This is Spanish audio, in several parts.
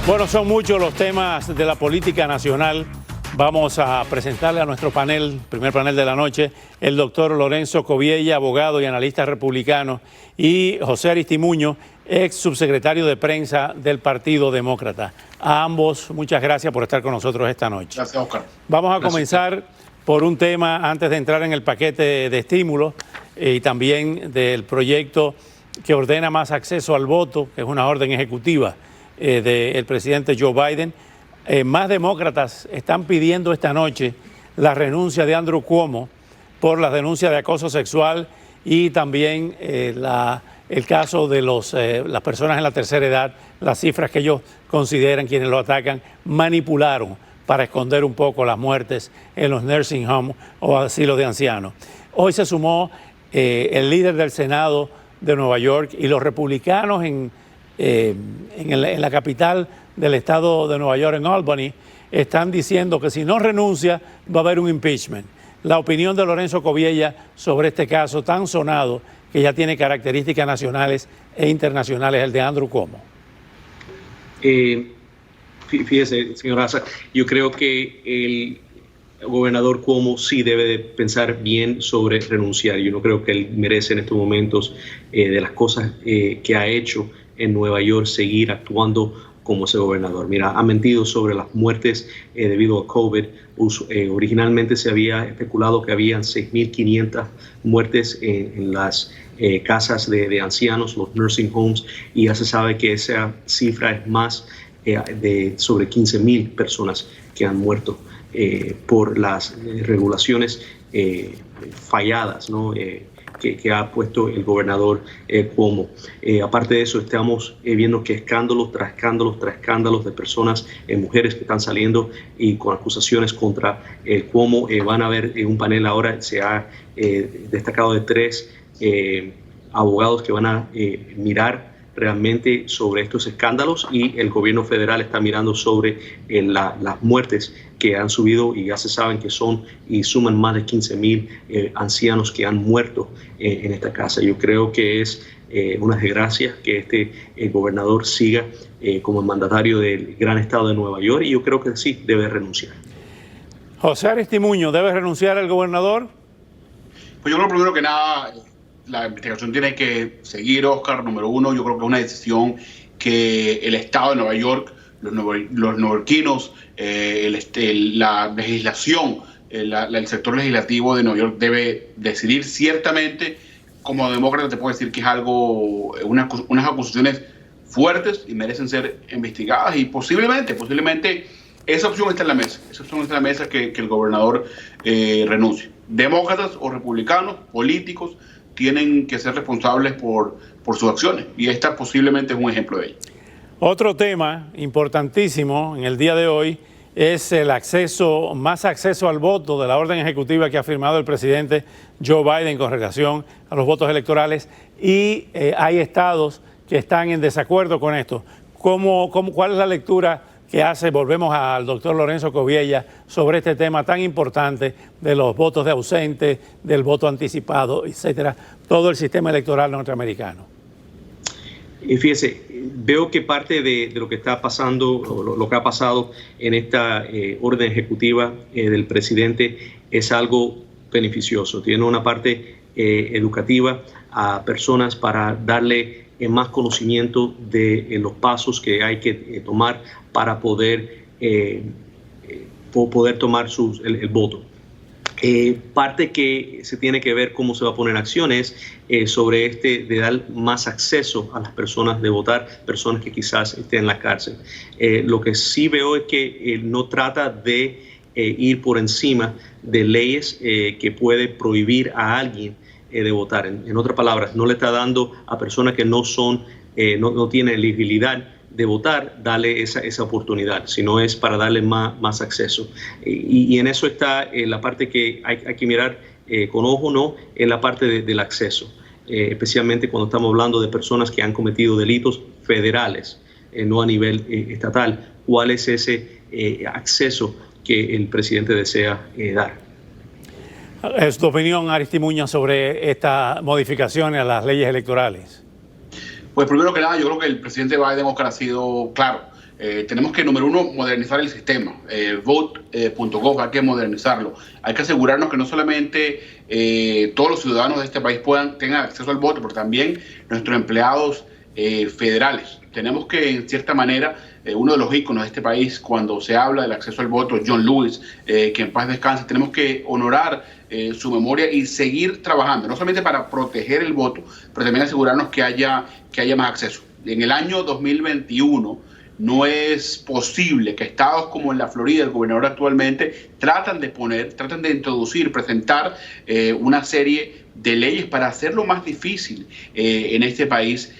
Bueno, son muchos los temas de la política nacional. Vamos a presentarle a nuestro panel, primer panel de la noche, el doctor Lorenzo Coviella, abogado y analista republicano, y José Aristimuño, ex subsecretario de prensa del Partido Demócrata. A ambos, muchas gracias por estar con nosotros esta noche. Gracias, Oscar. Vamos a comenzar por un tema antes de entrar en el paquete de estímulos y también del proyecto que ordena más acceso al voto, que es una orden ejecutiva del presidente Joe Biden. Más demócratas están pidiendo esta noche la renuncia de Andrew Cuomo por las denuncias de acoso sexual y también el caso de las personas en la tercera edad, las cifras que ellos consideran, quienes lo atacan, manipularon para esconder un poco las muertes en los nursing homes o asilos de ancianos. Hoy se sumó el líder del Senado de Nueva York y los republicanos en la capital del estado de Nueva York, en Albany, están diciendo que si no renuncia va a haber un impeachment. La opinión de Lorenzo Coviella sobre este caso tan sonado que ya tiene características nacionales e internacionales, el de Andrew Cuomo. Fíjese, señor Asa, yo creo que el gobernador Cuomo sí debe de pensar bien sobre renunciar. Yo no creo que él merece en estos momentos, de las cosas que ha hecho en Nueva York, seguir actuando como ese gobernador. Mira, ha mentido sobre las muertes debido a COVID. Originalmente se había especulado que habían 6.500 muertes en las casas de ancianos, los nursing homes, y ya se sabe que esa cifra es más de sobre 15.000 personas que han muerto por las regulaciones falladas, ¿no? Que ha puesto el gobernador Cuomo. Aparte de eso, estamos viendo que escándalos tras escándalos tras escándalos de personas, mujeres que están saliendo y con acusaciones contra Cuomo. Van a ver en un panel ahora, se ha destacado de 3 abogados que van a mirar realmente sobre estos escándalos, y el gobierno federal está mirando sobre las muertes que han subido, y ya se saben que son y suman más de 15.000 ancianos que han muerto en esta casa. Yo creo que es una desgracia que el gobernador siga como el mandatario del gran estado de Nueva York, y yo creo que sí debe renunciar. José Aristimuño, ¿debe renunciar el gobernador? Pues yo creo primero que nada, la investigación tiene que seguir, Oscar. Número uno, yo creo que es una decisión que el Estado de Nueva York, los neoyorquinos, la legislación, el sector legislativo de Nueva York debe decidir. Ciertamente, como demócrata te puedo decir que es algo, unas acusaciones fuertes y merecen ser investigadas, y posiblemente esa opción está en la mesa. Esa opción está en la mesa, que el gobernador renuncie. Demócratas o republicanos, políticos, tienen que ser responsables por sus acciones, y esta posiblemente es un ejemplo de ello. Otro tema importantísimo en el día de hoy es el más acceso al voto de la orden ejecutiva que ha firmado el presidente Joe Biden con relación a los votos electorales, y hay estados que están en desacuerdo con esto. ¿Cuál es la lectura que hace? Volvemos al doctor Lorenzo Coviella sobre este tema tan importante de los votos de ausente, del voto anticipado, etcétera, todo el sistema electoral norteamericano. Y fíjese, veo que parte de lo que está pasando, o lo que ha pasado en esta orden ejecutiva del presidente, es algo beneficioso. Tiene una parte educativa a personas para darle más conocimiento de los pasos que hay que tomar para poder tomar el voto. Parte que se tiene que ver cómo se va a poner en acciones sobre de dar más acceso a las personas de votar, personas que quizás estén en la cárcel. Lo que sí veo es que no trata de ir por encima de leyes que puede prohibir a alguien de votar. En otras palabras, no le está dando a personas que no tienen elegibilidad de votar, darle esa oportunidad, sino es para darle más acceso. Y en eso está la parte que hay que mirar con ojo, ¿no? En la parte del acceso, especialmente cuando estamos hablando de personas que han cometido delitos federales, no a nivel estatal. ¿Cuál es ese acceso que el presidente desea dar? ¿Es tu opinión, Aristimuño, sobre esta modificación a las leyes electorales? Pues primero que nada, yo creo que el presidente Biden, Oscar, ha sido claro. Tenemos que, número uno, modernizar el sistema. Vote.gov, hay que modernizarlo. Hay que asegurarnos que no solamente todos los ciudadanos de este país tengan acceso al voto, pero también nuestros empleados federales. Tenemos que, en cierta manera, uno de los íconos de este país, cuando se habla del acceso al voto, John Lewis, que en paz descanse, tenemos que honorar su memoria y seguir trabajando, no solamente para proteger el voto, pero también asegurarnos que haya más acceso. En el año 2021 no es posible que estados como en la Florida, el gobernador actualmente, tratan de introducir, presentar una serie de leyes para hacerlo más difícil en este país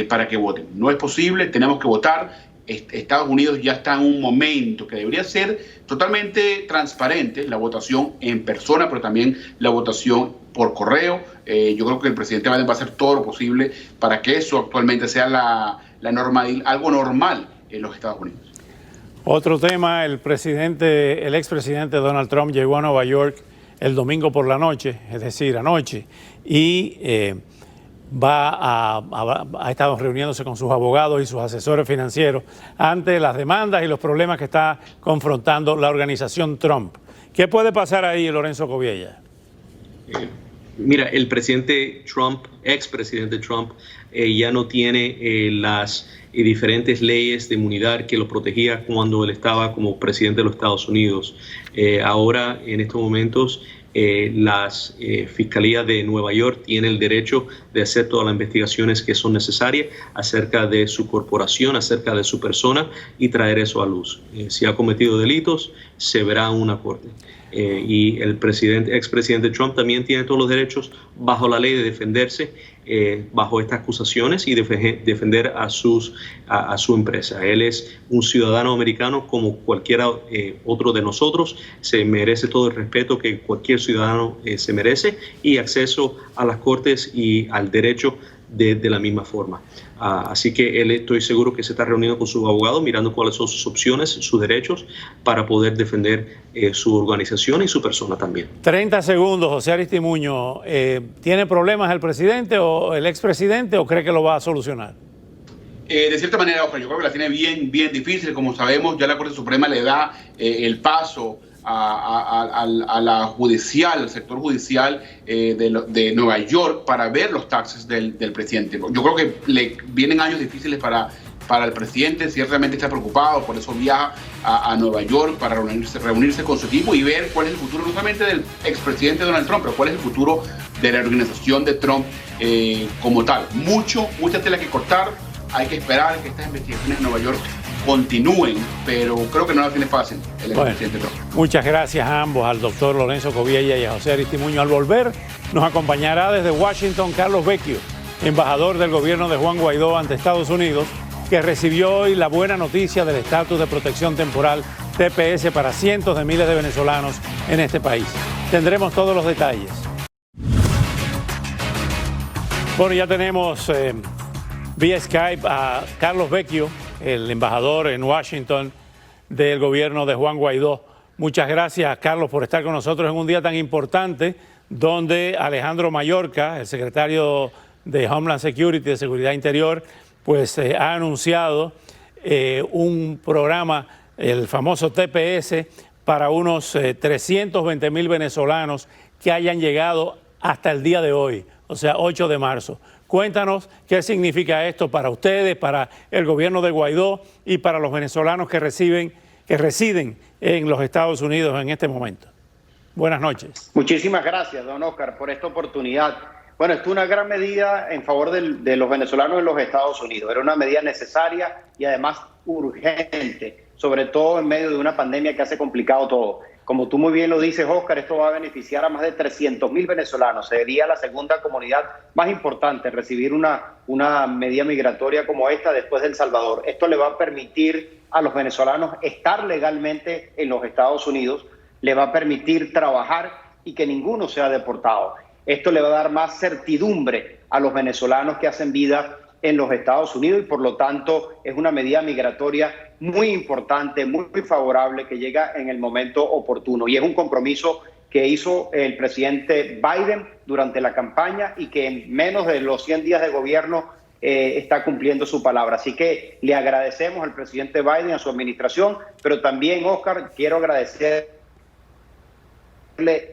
para que voten. No es posible, tenemos que votar. Estados Unidos ya está en un momento que debería ser totalmente transparente, la votación en persona, pero también la votación por correo. Yo creo que el presidente Biden va a hacer todo lo posible para que eso actualmente sea algo normal en los Estados Unidos. Otro tema, el expresidente Donald Trump llegó a Nueva York el domingo por la noche, es decir, anoche, y ha estado reuniéndose con sus abogados y sus asesores financieros ante las demandas y los problemas que está confrontando la organización Trump. ¿Qué puede pasar ahí, Lorenzo Coviella? Mira, el presidente Trump, expresidente Trump, ya no tiene las diferentes leyes de inmunidad que lo protegía cuando él estaba como presidente de los Estados Unidos. Ahora, en estos momentos, las fiscalías de Nueva York tienen el derecho de hacer todas las investigaciones que son necesarias acerca de su corporación, acerca de su persona y traer eso a luz. Si ha cometido delitos, se verá en una corte. Y el expresidente Trump también tiene todos los derechos bajo la ley de defenderse bajo estas acusaciones y defender a su empresa. Él es un ciudadano americano como cualquiera otro de nosotros, se merece todo el respeto que cualquier ciudadano se merece y acceso a las cortes y al derecho de la misma forma. Así que él, estoy seguro que se está reuniendo con su abogado, mirando cuáles son sus opciones, sus derechos, para poder defender su organización y su persona también. 30 segundos, José Aristimuño. ¿Tiene problemas el presidente o el expresidente o cree que lo va a solucionar? De cierta manera, Oscar, yo creo que la tiene bien difícil. Como sabemos, ya la Corte Suprema le da el paso al sector judicial de Nueva York para ver los taxes del presidente. Yo creo que le vienen años difíciles para el presidente, ciertamente está preocupado, por eso viaja a Nueva York para reunirse con su equipo y ver cuál es el futuro, no solamente del expresidente Donald Trump, pero cuál es el futuro de la organización de Trump como tal. Mucha tela que cortar, hay que esperar que estas investigaciones en Nueva York continúen, pero creo que no la tiene fácil el expresidente Trump. Muchas gracias a ambos, al doctor Lorenzo Coviella y a José Aristimuño. Al volver, nos acompañará desde Washington Carlos Vecchio, embajador del gobierno de Juan Guaidó ante Estados Unidos, que recibió hoy la buena noticia del estatus de protección temporal TPS para cientos de miles de venezolanos en este país. Tendremos todos los detalles. Bueno, ya tenemos vía Skype a Carlos Vecchio, el embajador en Washington del gobierno de Juan Guaidó. Muchas gracias, Carlos, por estar con nosotros en un día tan importante donde Alejandro Mayorkas, el secretario de Homeland Security, de Seguridad Interior, pues ha anunciado un programa, el famoso TPS, para unos 320,000 venezolanos que hayan llegado hasta el día de hoy, o sea, 8 de marzo. Cuéntanos qué significa esto para ustedes, para el gobierno de Guaidó y para los venezolanos que residen en los Estados Unidos en este momento. Buenas noches. Muchísimas gracias, don Oscar, por esta oportunidad. Bueno, esto es una gran medida en favor de los venezolanos en los Estados Unidos. Era una medida necesaria y además urgente, sobre todo en medio de una pandemia que hace complicado todo. Como tú muy bien lo dices, Oscar, esto va a beneficiar a más de 300,000 venezolanos. Sería la segunda comunidad más importante en recibir una medida migratoria como esta después de El Salvador. Esto le va a permitir a los venezolanos estar legalmente en los Estados Unidos, le va a permitir trabajar y que ninguno sea deportado. Esto le va a dar más certidumbre a los venezolanos que hacen vida en los Estados Unidos y por lo tanto es una medida migratoria muy importante, muy favorable, que llega en el momento oportuno. Y es un compromiso que hizo el presidente Biden durante la campaña y que en menos de los 100 días de gobierno está cumpliendo su palabra. Así que le agradecemos al presidente Biden, a su administración, pero también, Oscar, quiero agradecerle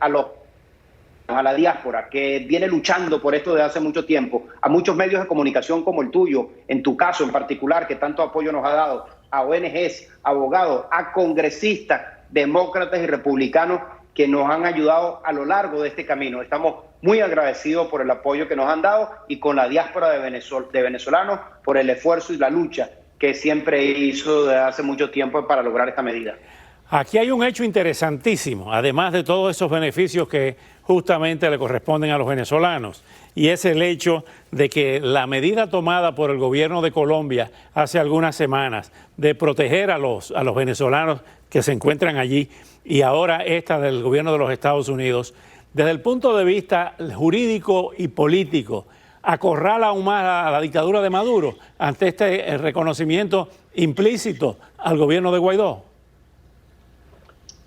a la diáspora que viene luchando por esto desde hace mucho tiempo, a muchos medios de comunicación como el tuyo, en tu caso en particular, que tanto apoyo nos ha dado, a ONGs, abogados, a congresistas, demócratas y republicanos que nos han ayudado a lo largo de este camino. Estamos muy agradecidos por el apoyo que nos han dado y con la diáspora de venezolanos por el esfuerzo y la lucha que siempre hizo desde hace mucho tiempo para lograr esta medida. Aquí hay un hecho interesantísimo, además de todos esos beneficios que justamente le corresponden a los venezolanos, y es el hecho de que la medida tomada por el gobierno de Colombia hace algunas semanas de proteger a los venezolanos que se encuentran allí, y ahora esta del gobierno de los Estados Unidos, desde el punto de vista jurídico y político, acorrala aún más a la dictadura de Maduro ante este reconocimiento implícito al gobierno de Guaidó.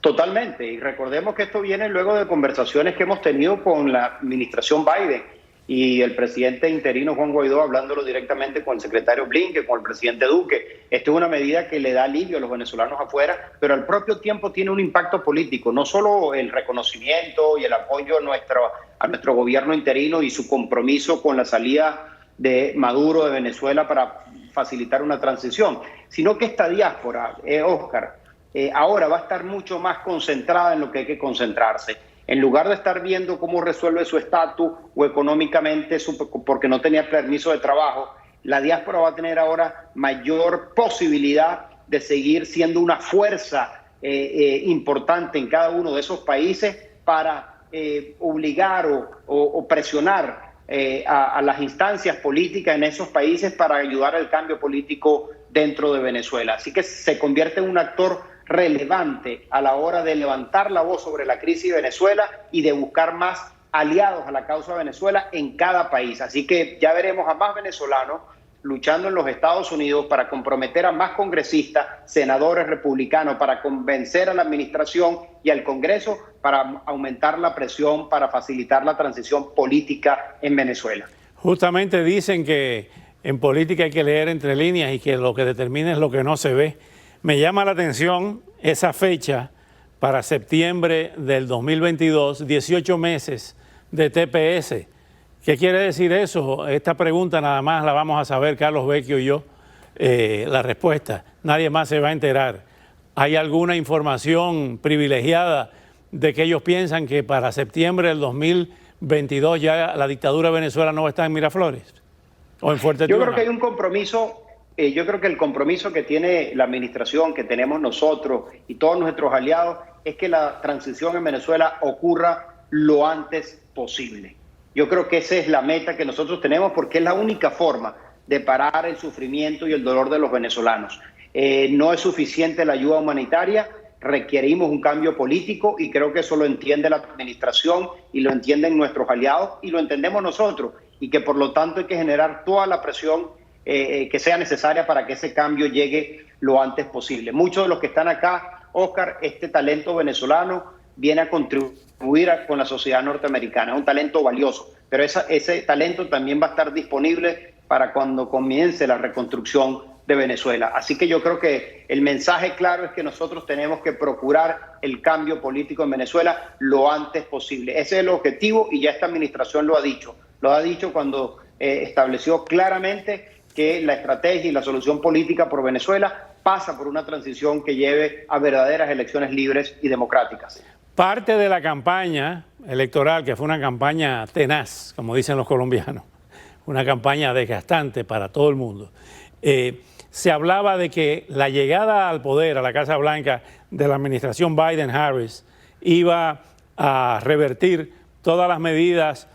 Totalmente, y recordemos que esto viene luego de conversaciones que hemos tenido con la administración Biden y el presidente interino Juan Guaidó, hablándolo directamente con el secretario Blinken, con el presidente Duque. Esto es una medida que le da alivio a los venezolanos afuera, pero al propio tiempo tiene un impacto político, no solo el reconocimiento y el apoyo a nuestro gobierno interino y su compromiso con la salida de Maduro de Venezuela para facilitar una transición, sino que esta diáspora, Oscar, ahora va a estar mucho más concentrada en lo que hay que concentrarse. En lugar de estar viendo cómo resuelve su estatus o económicamente porque no tenía permiso de trabajo, la diáspora va a tener ahora mayor posibilidad de seguir siendo una fuerza importante en cada uno de esos países para obligar o presionar a las instancias políticas en esos países para ayudar al cambio político dentro de Venezuela. Así que se convierte en un actor relevante a la hora de levantar la voz sobre la crisis de Venezuela y de buscar más aliados a la causa de Venezuela en cada país. Así que ya veremos a más venezolanos luchando en los Estados Unidos para comprometer a más congresistas, senadores republicanos, para convencer a la administración y al Congreso para aumentar la presión, para facilitar la transición política en Venezuela. Justamente dicen que en política hay que leer entre líneas y que lo que determina es lo que no se ve. Me llama la atención esa fecha para septiembre del 2022, 18 meses de TPS. ¿Qué quiere decir eso? Esta pregunta nada más la vamos a saber Carlos Vecchio y yo, la respuesta. Nadie más se va a enterar. ¿Hay alguna información privilegiada de que ellos piensan que para septiembre del 2022 ya la dictadura de Venezuela no va a estar en Miraflores o en Fuerte Tiuna? Yo creo que hay un compromiso. Yo creo que el compromiso que tiene la administración, que tenemos nosotros y todos nuestros aliados, es que la transición en Venezuela ocurra lo antes posible. Yo creo que esa es la meta que nosotros tenemos porque es la única forma de parar el sufrimiento y el dolor de los venezolanos. No es suficiente la ayuda humanitaria, requerimos un cambio político y creo que eso lo entiende la administración y lo entienden nuestros aliados y lo entendemos nosotros y que por lo tanto hay que generar toda la presión que sea necesaria para que ese cambio llegue lo antes posible. Muchos de los que están acá, Oscar, este talento venezolano viene a contribuir con la sociedad norteamericana, es un talento valioso, pero ese talento también va a estar disponible para cuando comience la reconstrucción de Venezuela. Así que yo creo que el mensaje claro es que nosotros tenemos que procurar el cambio político en Venezuela lo antes posible. Ese es el objetivo y ya esta administración lo ha dicho cuando estableció claramente que la estrategia y la solución política por Venezuela pasa por una transición que lleve a verdaderas elecciones libres y democráticas. Parte de la campaña electoral, que fue una campaña tenaz, como dicen los colombianos, una campaña desgastante para todo el mundo, se hablaba de que la llegada al poder, a la Casa Blanca, de la administración Biden-Harris iba a revertir todas las medidas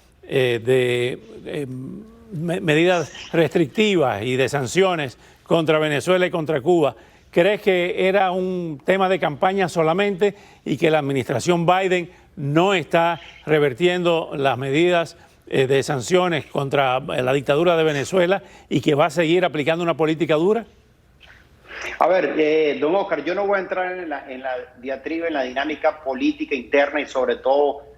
medidas restrictivas y de sanciones contra Venezuela y contra Cuba. ¿Crees que era un tema de campaña solamente y que la administración Biden no está revertiendo las medidas de sanciones contra la dictadura de Venezuela y que va a seguir aplicando una política dura? A ver, don Oscar, yo no voy a entrar en la diatriba, en la dinámica política interna y sobre todo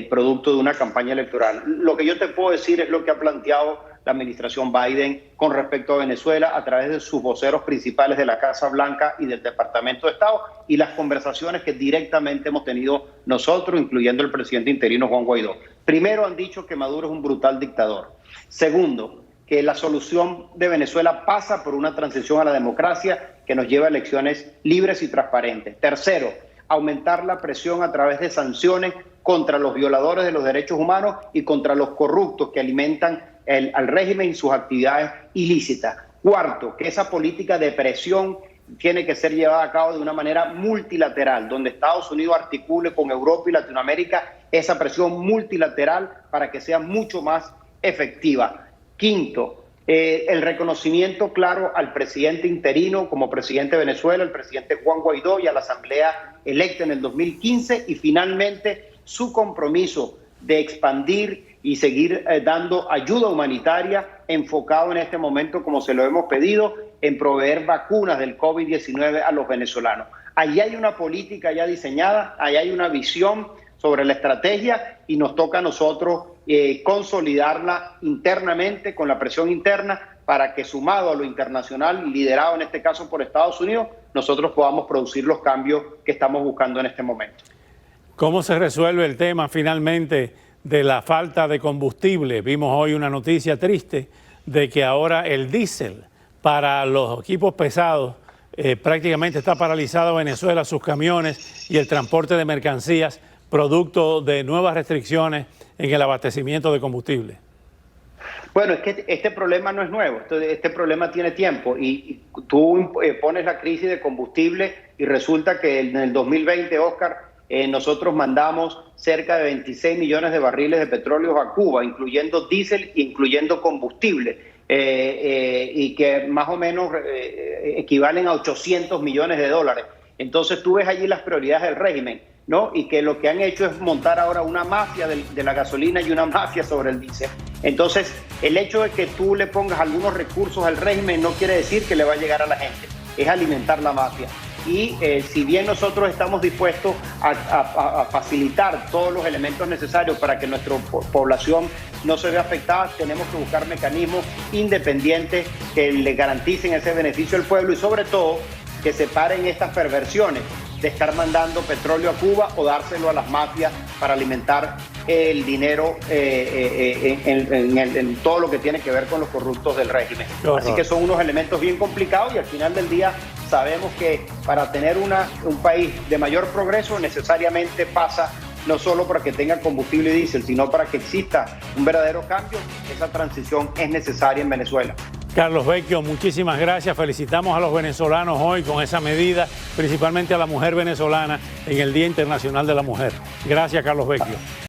producto de una campaña electoral. Lo que yo te puedo decir es lo que ha planteado la administración Biden con respecto a Venezuela a través de sus voceros principales de la Casa Blanca y del Departamento de Estado y las conversaciones que directamente hemos tenido nosotros, incluyendo el presidente interino Juan Guaidó. Primero, han dicho que Maduro es un brutal dictador. Segundo, que la solución de Venezuela pasa por una transición a la democracia que nos lleva a elecciones libres y transparentes. Tercero, aumentar la presión a través de sanciones contra los violadores de los derechos humanos y contra los corruptos que alimentan al régimen y sus actividades ilícitas. Cuarto, que esa política de presión tiene que ser llevada a cabo de una manera multilateral, donde Estados Unidos articule con Europa y Latinoamérica esa presión multilateral para que sea mucho más efectiva. Quinto, el reconocimiento claro al presidente interino como presidente de Venezuela, el presidente Juan Guaidó y a la asamblea electa en el 2015 y finalmente su compromiso de expandir y seguir dando ayuda humanitaria enfocado en este momento, como se lo hemos pedido, en proveer vacunas del COVID-19 a los venezolanos. Allí hay una política ya diseñada, allí hay una visión sobre la estrategia y nos toca a nosotros consolidarla internamente con la presión interna para que, sumado a lo internacional, liderado en este caso por Estados Unidos, nosotros podamos producir los cambios que estamos buscando en este momento. ¿Cómo se resuelve el tema finalmente de la falta de combustible? Vimos hoy una noticia triste de que ahora el diésel para los equipos pesados prácticamente está paralizado en Venezuela, sus camiones y el transporte de mercancías, producto de nuevas restricciones en el abastecimiento de combustible. Bueno, es que este problema no es nuevo, este problema tiene tiempo y tú pones la crisis de combustible y resulta que en el 2020, Oscar, nosotros mandamos cerca de 26 millones de barriles de petróleo a Cuba, incluyendo diésel, incluyendo combustible, y que más o menos equivalen a 800 millones de dólares. Entonces tú ves allí las prioridades del régimen, ¿no? Y que lo que han hecho es montar ahora una mafia de la gasolina y una mafia sobre el diésel. Entonces, el hecho de que tú le pongas algunos recursos al régimen no quiere decir que le va a llegar a la gente, es alimentar la mafia. Y si bien nosotros estamos dispuestos a facilitar todos los elementos necesarios para que nuestra población no se vea afectada, tenemos que buscar mecanismos independientes que le garanticen ese beneficio al pueblo y sobre todo que separen estas perversiones de estar mandando petróleo a Cuba o dárselo a las mafias para alimentar el dinero en todo lo que tiene que ver con los corruptos del régimen. Así que son unos elementos bien complicados y al final del día sabemos que para tener un país de mayor progreso necesariamente pasa no solo para que tenga combustible y diésel, sino para que exista un verdadero cambio. Esa transición es necesaria en Venezuela. Carlos Vecchio, muchísimas gracias. Felicitamos a los venezolanos hoy con esa medida, principalmente a la mujer venezolana en el Día Internacional de la Mujer. Gracias, Carlos Vecchio.